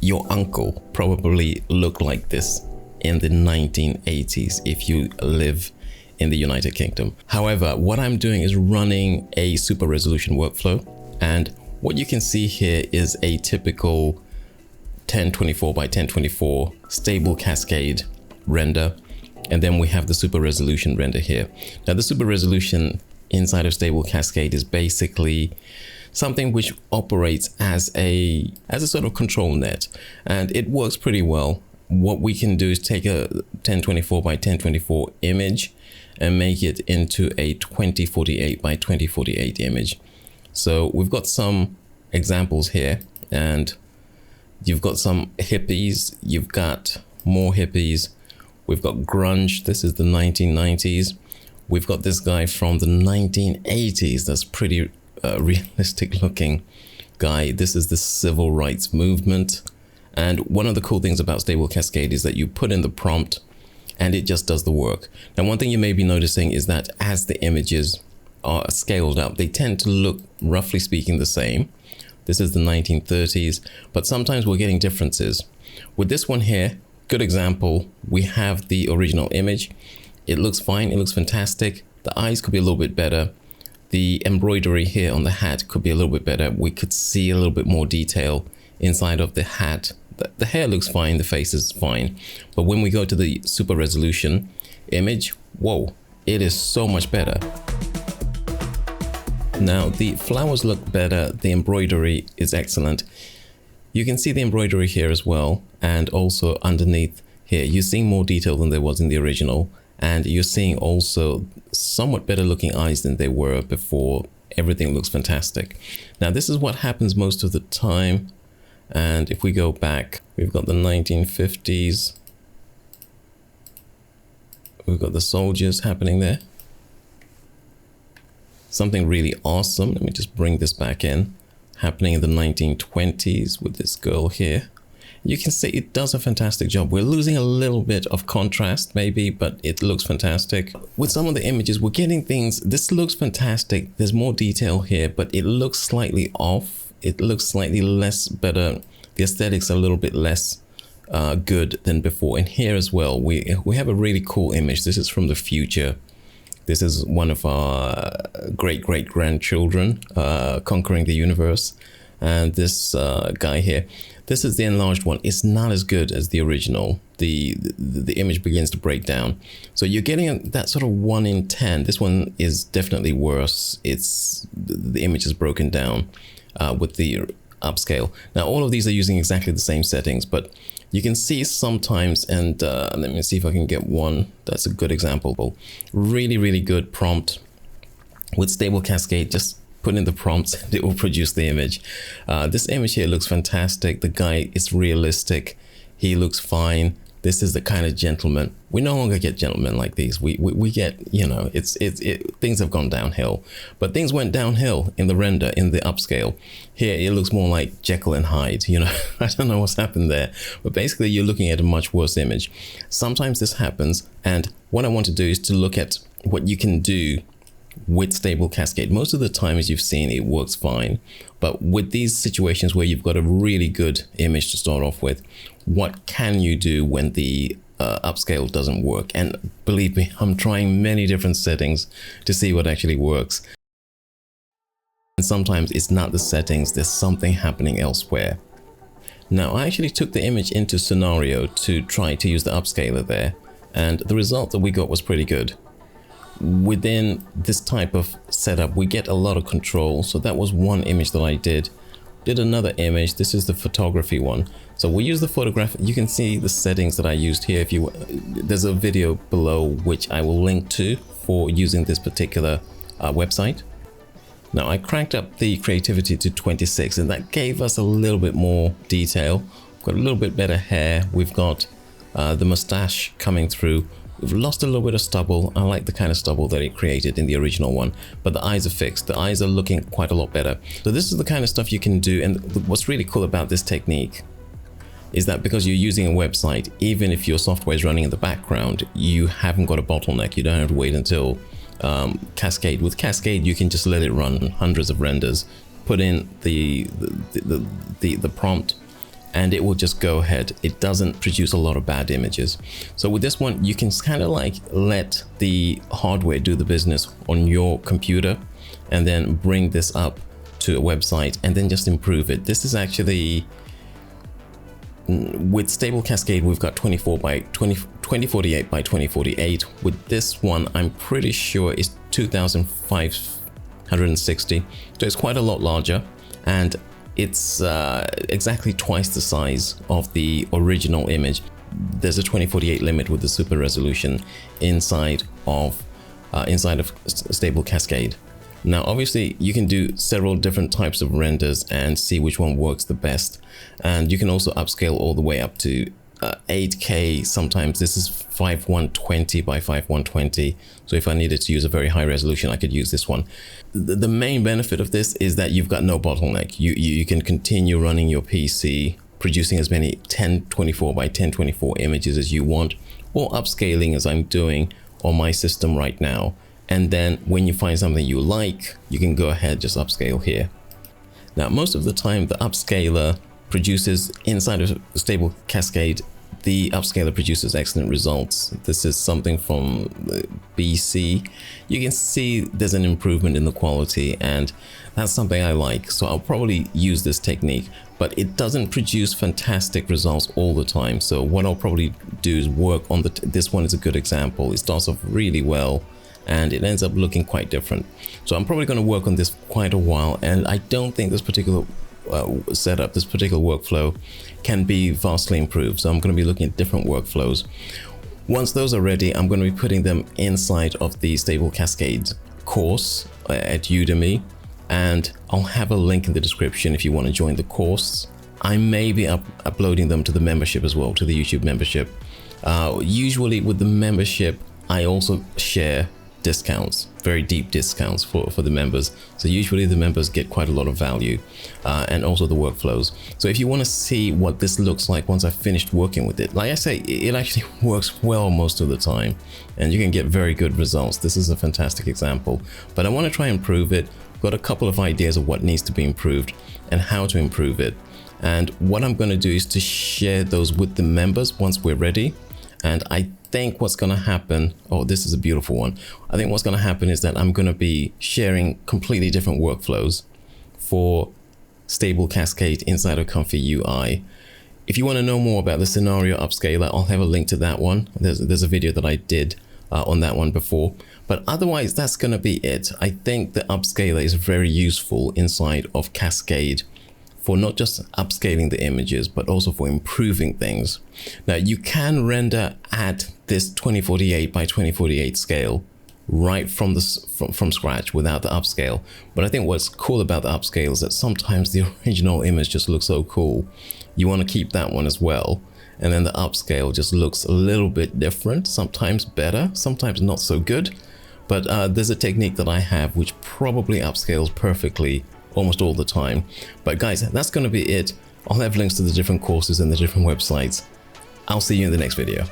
your uncle probably looked like this in the 1980s if you live in the United Kingdom. However, what I'm doing is running a super resolution workflow, and what you can see here is a typical 1024 by 1024 stable cascade render, and then we have the super resolution render here. Now the super resolution inside of stable cascade is basically something which operates as a sort of control net, and it works pretty well. What we can do is take a 1024 by 1024 image and make it into a 2048 by 2048 image. So we've got some examples here, and you've got some hippies, you've got more hippies, we've got grunge, this is the 1990s, we've got this guy from the 1980s, that's pretty realistic looking guy. This is the civil rights movement. And one of the cool things about Stable Cascade is that you put in the prompt and it just does the work. Now, one thing you may be noticing is that as the images are scaled up, they tend to look, roughly speaking, the same. This is the 1930s, but sometimes we're getting differences. With this one here, good example, we have the original image. It looks fine, it looks fantastic. The eyes could be a little bit better. The embroidery here on the hat could be a little bit better. We could see a little bit more detail inside of the hat. The hair looks fine, the face is fine. But when we go to the super resolution image, whoa, it is so much better. Now the flowers look better, the embroidery is excellent. You can see the embroidery here as well, and also underneath here, you're seeing more detail than there was in the original, and you're seeing also somewhat better looking eyes than they were before. Everything looks fantastic. Now this is what happens most of the time. And if we go back, we've got the 1950s. We've got the soldiers happening there. Something really awesome. Let me just bring this back in. Happening in the 1920s with this girl here. You can see it does a fantastic job. We're losing a little bit of contrast maybe, but it looks fantastic. With some of the images, we're getting things. This looks fantastic. There's more detail here, but it looks slightly off. It looks slightly less better. The aesthetics are a little bit less good than before. And here as well, we have a really cool image. This is from the future. This is one of our great-great-grandchildren conquering the universe. And this guy here, this is the enlarged one. It's not as good as the original. The image begins to break down. So you're getting that sort of 1 in 10. This one is definitely worse. The image is broken down with the upscale. Now all of these are using exactly the same settings, but you can see sometimes, and let me see if I can get one that's a good example. Really good prompt with Stable Cascade. Just put in the prompts and it will produce the image. This image here looks fantastic. The guy is realistic. He looks fine. This is the kind of gentleman. We no longer get gentlemen like these. We get, you know, things have gone downhill, but things went downhill in the render, in the upscale. Here it looks more like Jekyll and Hyde, you know. I don't know what's happened there, but basically you're looking at a much worse image. Sometimes this happens, and what I want to do is to look at what you can do with Stable Cascade. Most of the time, as you've seen, it works fine, but with these situations where you've got a really good image to start off with, what can you do when the upscale doesn't work? And believe me, I'm trying many different settings to see what actually works. And sometimes it's not the settings, there's something happening elsewhere. Now, I actually took the image into Scenario to try to use the upscaler there, and the result that we got was pretty good. Within this type of setup, we get a lot of control. So that was one image that I did another image. This is the photography one. So we use the photograph. You can see the settings that I used here. There's a video below which I will link to for using this particular website. Now I cranked up the creativity to 26, and that gave us a little bit more detail. We've got a little bit better hair. We've got the mustache coming through. We've lost a little bit of stubble. I like the kind of stubble that it created in the original one, but the eyes are fixed. The eyes are looking quite a lot better. So this is the kind of stuff you can do. And what's really cool about this technique is that because you're using a website, even if your software is running in the background, you haven't got a bottleneck. You don't have to wait until Cascade. With Cascade, you can just let it run hundreds of renders, put in the prompt, and it will just go ahead. It doesn't produce a lot of bad images. So with this one, you can kind of like let the hardware do the business on your computer and then bring this up to a website and then just improve it. This is actually, with Stable Cascade, we've got 2048 by 2048. With this one, I'm pretty sure it's 2560. So it's quite a lot larger, and it's exactly twice the size of the original image. There's a 2048 limit with the Super Resolution inside of Stable Cascade. Now, obviously, you can do several different types of renders and see which one works the best. And you can also upscale all the way up to 8K. Sometimes this is 5120 by 5120. So if I needed to use a very high resolution, I could use this one. The main benefit of this is that you've got no bottleneck. You can continue running your PC, producing as many 1024 by 1024 images as you want, or upscaling as I'm doing on my system right now. And then when you find something you like, you can go ahead, just upscale here. Now, most of the time, the upscaler produces inside of Stable Cascade, the upscaler produces excellent results. This is something from BC. You can see there's an improvement in the quality, and that's something I like. So I'll probably use this technique, but it doesn't produce fantastic results all the time. So what I'll probably do is work on this one is a good example. It starts off really well, and it ends up looking quite different. So I'm probably going to work on this quite a while, and I don't think this particular setup, this particular workflow can be vastly improved. So I'm going to be looking at different workflows. Once those are ready, I'm going to be putting them inside of the Stable Cascade course at Udemy, and I'll have a link in the description if you want to join the course. I may be uploading them to the membership as well, to the YouTube membership. Usually with the membership, I also share discounts, very deep discounts for the members. So usually the members get quite a lot of value, and also the workflows. So if you want to see what this looks like once I've finished working with it, like I say, it actually works well most of the time, and you can get very good results. This is a fantastic example, but I want to try and improve it. I've got a couple of ideas of what needs to be improved and how to improve it. And what I'm going to do is to share those with the members once we're ready. And I think what's going to happen, oh, this is a beautiful one. I think what's going to happen is that I'm going to be sharing completely different workflows for Stable Cascade inside of ComfyUI. If you want to know more about the scenario upscaler, I'll have a link to that one. There's a video that I did on that one before. But otherwise, that's going to be it. I think the upscaler is very useful inside of Cascade for not just upscaling the images, but also for improving things. Now, you can render at this 2048 by 2048 scale right from scratch without the upscale. But I think what's cool about the upscale is that sometimes the original image just looks so cool. You want to keep that one as well. And then the upscale just looks a little bit different, sometimes better, sometimes not so good. But there's a technique that I have which probably upscales perfectly almost all the time. But guys, that's going to be it. I'll have links to the different courses and the different websites. I'll see you in the next video.